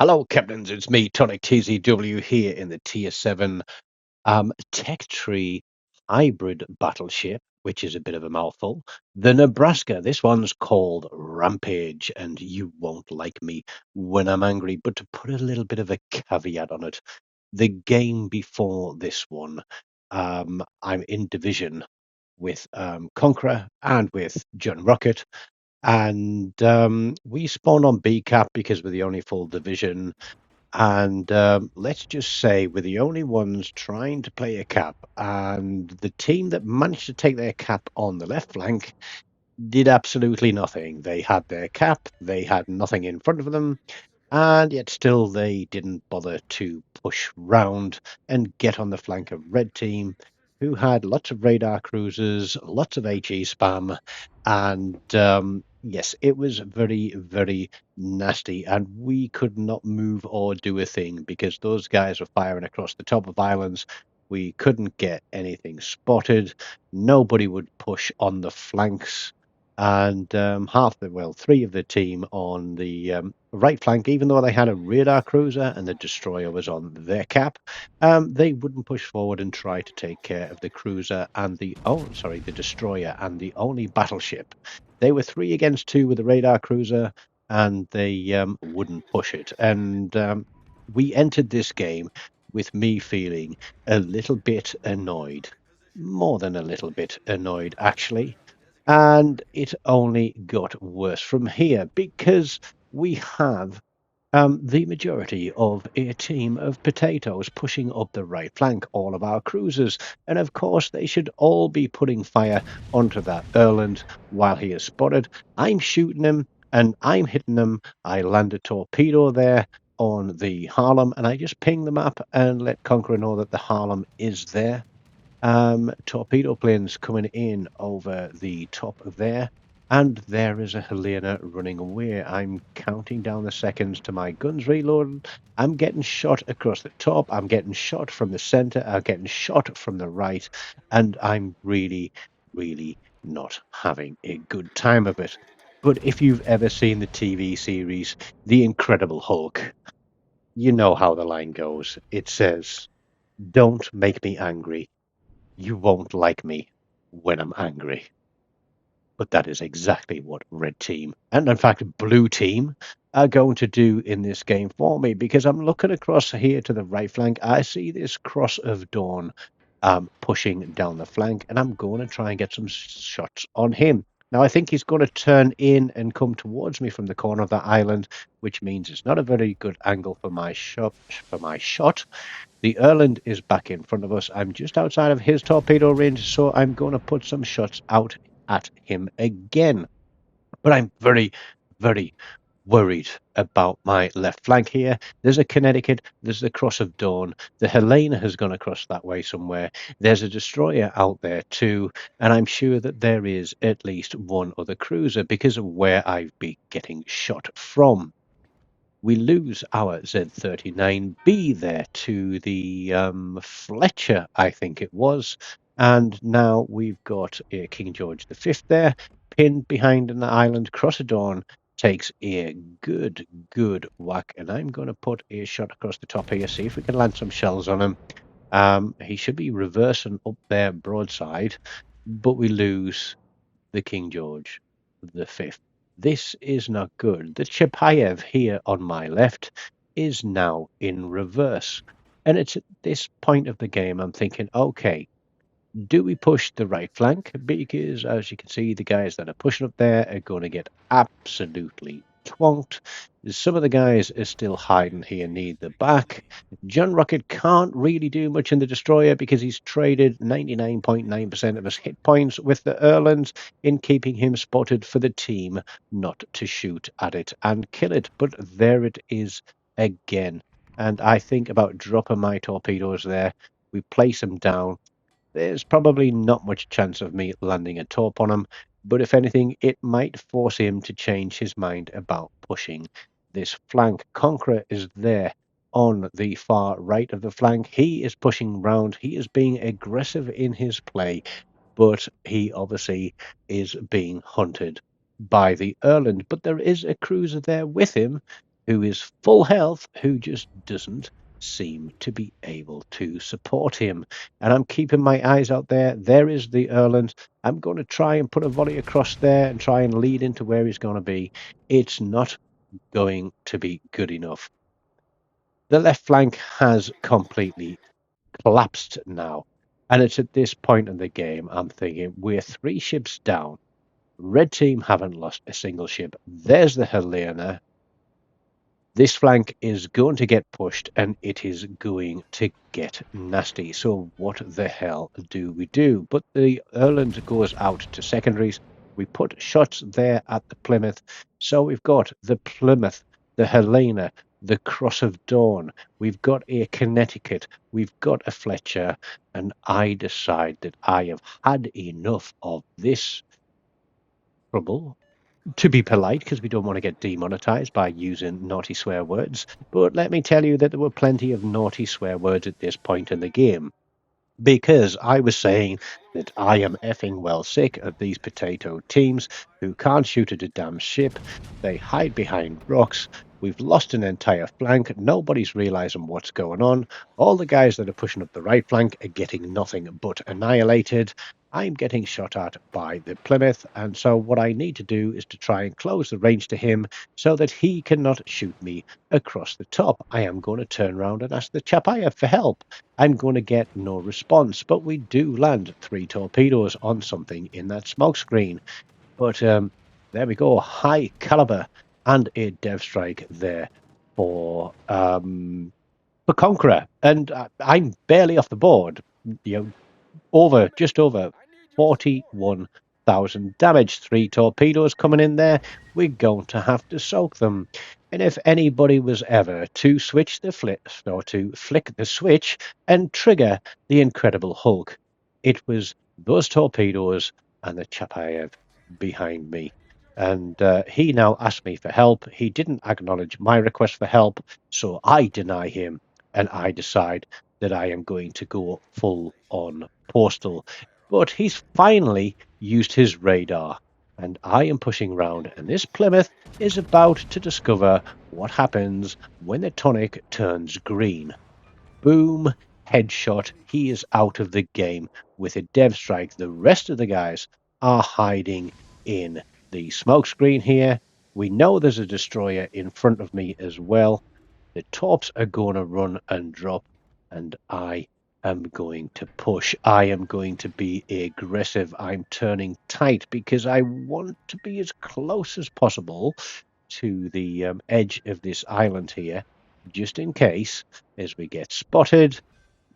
Hello, Captains. It's me, TONIK TZW, here in the Tier 7 Tech Tree Hybrid Battleship, which is a bit of a mouthful. The Nebraska. This one's called Rampage, and you won't like me when I'm angry. But to put a little bit of a caveat on it, the game before this one, I'm in division with Conqueror and with John Rocket. And we spawned on B cap because we're the only full division. And let's just say we're the only ones trying to play a cap. And the team that managed to take their cap on the left flank did absolutely nothing. They had their cap, they had nothing in front of them, and yet still they didn't bother to push round and get on the flank of red team, who had lots of radar cruisers, lots of HE spam, and yes, it was very, very nasty, and we could not move or do a thing because those guys were firing across the top of islands. We couldn't get anything spotted. Nobody would push on the flanks, and three of the team on the right flank, even though they had a radar cruiser and the destroyer was on their cap, they wouldn't push forward and try to take care of the cruiser and the destroyer and the only battleship. They were 3 against 2 with the radar cruiser, and they wouldn't push it. And we entered this game with me feeling a little bit annoyed, more than a little bit annoyed, actually. And it only got worse from here because we have the majority of a team of potatoes pushing up the right flank, all of our cruisers. And of course, they should all be putting fire onto that Erland while he is spotted. I'm shooting him and I'm hitting him. I land a torpedo there on the Harlem, and I just ping the map and let Conqueror know that the Harlem is there. Torpedo planes coming in over the top of there, and there is a Helena running away. I'm counting down the seconds to my guns reloading. I'm getting shot across the top. I'm getting shot from the center. I'm getting shot from the right, and I'm really, really not having a good time of it. But if you've ever seen the TV series The Incredible Hulk, you know how the line goes. It says, "Don't make me angry. You won't like me when I'm angry." But that is exactly what red team, and in fact blue team, are going to do in this game for me, because I'm looking across here to the right flank. I see this Cross of Dawn pushing down the flank, and I'm going to try and get some shots on him. Now, I think he's going to turn in and come towards me from the corner of that island, which means it's not a very good angle for my shot. The Erland is back in front of us. I'm just outside of his torpedo range, so I'm going to put some shots out at him again. But I'm very, very worried about my left flank here. There's a Connecticut, there's the Cross of Dawn, the Helena has gone across that way somewhere. There's a destroyer out there too, and I'm sure that there is at least one other cruiser because of where I've been getting shot from. We lose our Z39B there to the Fletcher, I think it was. And now we've got King George V there, pinned behind in the island. Cross of Dawn takes a good whack, and I'm going to put a shot across the top here, see if we can land some shells on him. He should be reversing up there broadside, but we lose the King George V. This is not good. The Chapayev here on my left is now in reverse. And it's at this point of the game I'm thinking, okay, do we push the right flank? Because as you can see, the guys that are pushing up there are going to get absolutely twonked. Some of the guys are still hiding here near the back. John Rocket can't really do much in the destroyer because he's traded 99.9% of his hit points with the Erlands in keeping him spotted for the team not to shoot at it and kill it. But there it is again. And I think about dropping my torpedoes there. We place them down. There's probably not much chance of me landing a torp on him, but if anything, it might force him to change his mind about pushing this flank. Conqueror is there on the far right of the flank. He is pushing round. He is being aggressive in his play, but he obviously is being hunted by the Erland. But there is a cruiser there with him, who is full health, who just doesn't seem to be able to support him. And I'm keeping my eyes out there. There is the Erland. I'm going to try and put a volley across there and try and lead into where he's going to be. It's not going to be good enough. The left flank has completely collapsed now. And it's at this point in the game I'm thinking we're 3 ships down. Red team haven't lost a single ship. There's the Helena. This flank is going to get pushed and it is going to get nasty. So what the hell do we do? But the Erland goes out to secondaries. We put shots there at the Plymouth. So we've got the Plymouth, the Helena, the Cross of Dawn. We've got a Connecticut. We've got a Fletcher. And I decide that I have had enough of this trouble, to be polite, because we don't want to get demonetized by using naughty swear words. But let me tell you that there were plenty of naughty swear words at this point in the game, because I was saying that I am effing well sick of these potato teams who can't shoot at a damn ship. They hide behind rocks. We've lost an entire flank. Nobody's realizing what's going on. All the guys that are pushing up the right flank are getting nothing but annihilated. I'm getting shot at by the Plymouth, and so what I need to do is to try and close the range to him so that he cannot shoot me across the top. I am going to turn around and ask the chap I have for help. I'm going to get no response, but we do land 3 torpedoes on something in that smoke screen. But there we go, high caliber and a dev strike there for Conqueror, and I'm barely off the board. Just over 41,000 damage. 3 torpedoes coming in there. We're going to have to soak them. And if anybody was ever to switch the to flick the switch and trigger the Incredible Hulk, it was those torpedoes and the Chapayev behind me. And he now asked me for help. He didn't acknowledge my request for help, so I deny him, and I decide that I am going to go full on postal. But he's finally used his radar, and I am pushing round, and this Plymouth is about to discover what happens when the TONIK turns green. Boom, headshot, he is out of the game with a dev strike. The rest of the guys are hiding in the smoke screen here. We know there's a destroyer in front of me as well. The torps are going to run and drop, and I am going to push. I am going to be aggressive. I'm turning tight because I want to be as close as possible to the edge of this island here, just in case, as we get spotted.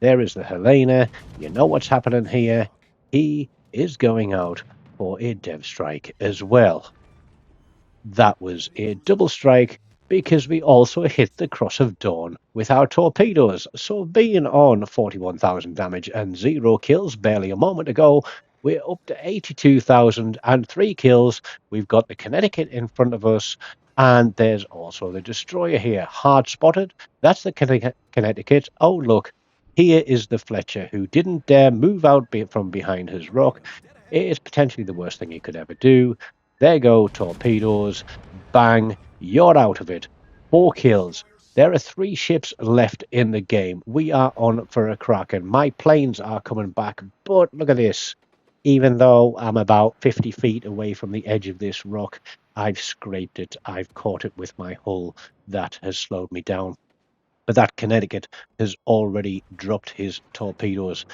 There is the Helena. You know what's happening here. He is going out for a dev strike as well. That was a double strike because we also hit the Cross of Dawn with our torpedoes. So being on 41,000 damage and 0 kills barely a moment ago, we're up to 82,000 and 3 kills. We've got the Connecticut in front of us, and there's also the destroyer here. Hard spotted. That's the Connecticut. Oh, look. Here is the Fletcher, who didn't dare move out from behind his rock. It is potentially the worst thing he could ever do. There go torpedoes. Bang. You're out of it. 4 kills. There are 3 ships left in the game. We are on for a crack, and my planes are coming back. But look at this. Even though I'm about 50 feet away from the edge of this rock, I've scraped it. I've caught it with my hull. That has slowed me down. But that Connecticut has already dropped his torpedoes.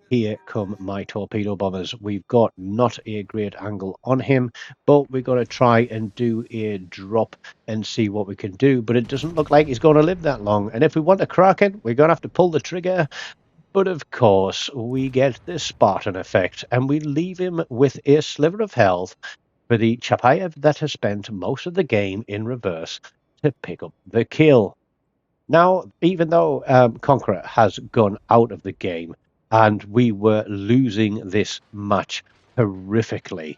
Here come my torpedo bombers. We've got not a great angle on him, but we're going to try and do a drop and see what we can do. But it doesn't look like he's going to live that long. And if we want to crack it, we're going to have to pull the trigger. But of course, we get the Spartan effect, and we leave him with a sliver of health for the Chapayev that has spent most of the game in reverse to pick up the kill. Now, even though Conqueror has gone out of the game and we were losing this match horrifically,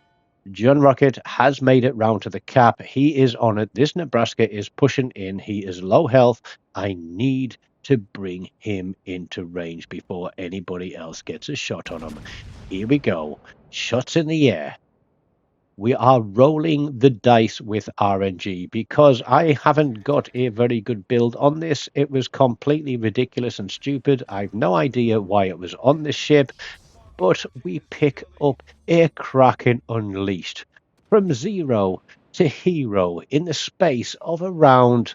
John Rocket has made it round to the cap. He is on it. This Nebraska is pushing in. He is low health. I need to bring him into range before anybody else gets a shot on him. Here we go. Shots in the air. we are rolling the dice with RNG because I haven't got a very good build on this. It was completely ridiculous and stupid. I've no idea why it was on this ship, but we pick up a Kraken Unleashed from zero to hero in the space of around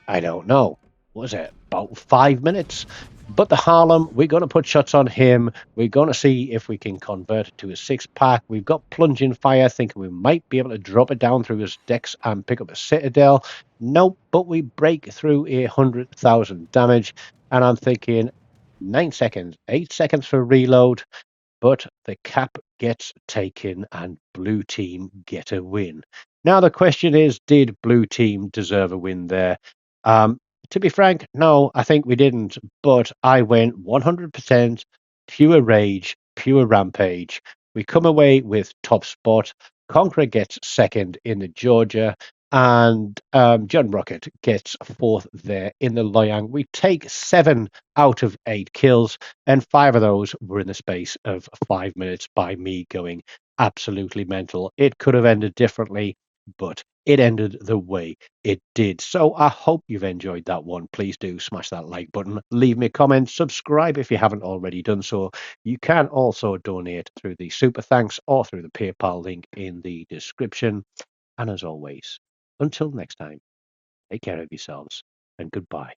I don't know. Was it about 5 minutes? But the Harlem, we're going to put shots on him. We're going to see if we can convert it to a 6-pack. We've got plunging fire, thinking we might be able to drop it down through his decks and pick up a citadel. Nope, but we break through 100,000 damage. And I'm thinking 9 seconds, 8 seconds for reload. But the cap gets taken and blue team get a win. Now the question is, did blue team deserve a win there? Um, to be frank, no, I think we didn't. But I went 100% pure rage, pure rampage. We come away with top spot. Conqueror gets second in the Georgia, and John Rocket gets fourth there in the Loyang. We take 7 out of 8 kills, and 5 of those were in the space of 5 minutes by me going absolutely mental. It could have ended differently, but it ended the way it did. So I hope you've enjoyed that one. Please do smash that like button, leave me a comment, subscribe if you haven't already done so. You can also donate through the Super Thanks or through the PayPal link in the description. And as always, until next time, take care of yourselves and goodbye.